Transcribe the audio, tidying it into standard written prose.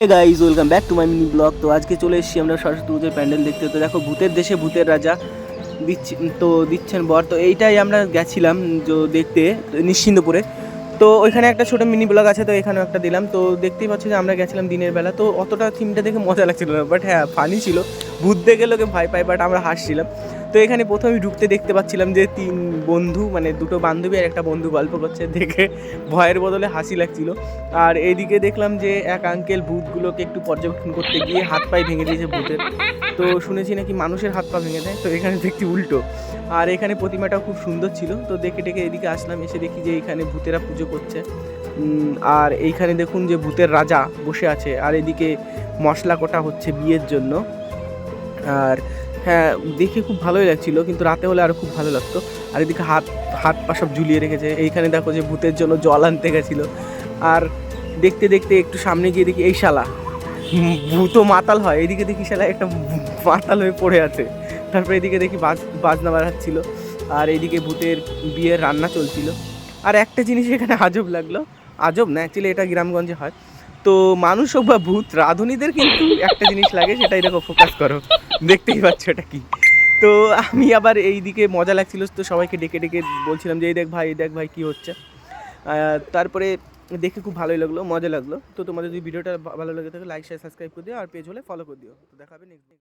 Hey guys welcome back to my mini blog. तो आज के चले এসেছি আমরা সরস্বতী পুজোর প্যান্ডেল দেখতে। তো দেখো ভূতের দেশে ভূতের রাজা দিচ্ছেন বর। তো এইটাই আমরা গেছিলাম দেখতে নিশ্চিন্তপুরে। তো ওইখানে একটা ছোটো মিনি ব্লগ আছে, তো এখানেও একটা দিলাম। তো দেখতেই পাচ্ছি যে আমরা গেছিলাম দিনের বেলা, তো অতটা থিমটা দেখে মজা লাগছিল না, বাট হ্যাঁ ফানি ছিল। ভূত দেখে লোকে ভয় পায়, বাট আমরা হাসছিলাম। তো এখানে প্রথমেই ঢুকতে দেখতে পাচ্ছিলাম যে তিন বন্ধু, মানে দুটো বান্ধবী আর একটা বন্ধু গল্প করছে, দেখে ভয়ের বদলে হাসি লাগছিল। আর এইদিকে দেখলাম যে এক আঙ্কেল ভূতগুলোকে একটু পর্যবেক্ষণ করতে গিয়ে হাত পায়ে ভেঙে দিয়েছে ভূতের। তো শুনেছি নাকি মানুষের হাত পা ভেঙে দেয়, তো এখানে দেখছি উল্টো। আর এখানে প্রতিমাটাও খুব সুন্দর ছিল। তো দেখে এদিকে আসলাম, এসে দেখি যে এইখানে ভূতেরা পুজো করছে। আর এইখানে দেখুন যে ভূতের রাজা বসে আছে, আর এদিকে মশলা কোটা হচ্ছে বিয়ের জন্য। আর হ্যাঁ, দেখে খুব ভালোই লাগছিলো, কিন্তু রাতে হলে আরও খুব ভালো লাগতো। আর এদিকে হাত হাত পা সব ঝুলিয়ে রেখেছে। এইখানে দেখো যে ভূতের জন্য জল আনতে গেছিলো। আর দেখতে দেখতে একটু সামনে গিয়ে দেখি এই শালা ভূতও মাতাল হয়, এদিকে দেখি শালা একটা মাতাল হয়ে পড়ে আছে। তারপরে এদিকে দেখি বাজনা বাজাচ্ছিলো, আর এইদিকে ভূতের বিয়ের রান্না চলছিল। আর একটা জিনিস এখানে আজব লাগলো, আজব না অ্যাকচুয়ালি এটা গ্রামগঞ্জে হয়। তো মানুষ হোক বা ভূত, রাঁধুনিদের কিন্তু একটা জিনিস লাগে, সেটাই দেখো, ফোকাস করো, দেখতেই পাচ্ছ এটা কি। তো আমি আবার এই দিকে মজা লাগছিল, তো সবাইকে ডেকে ডেকে বলছিলাম যে এই দেখ ভাই কী হচ্ছে। তারপরে দেখে খুব ভালোই লাগলো, মজা লাগলো। তো তোমাদের যদি ভিডিওটা ভালো লাগে থাকে লাইক শেয়ার সাবস্ক্রাইব করে দিও, আর পেজ হলে ফলো করে দিও। তো দেখা হবে নেক্সট।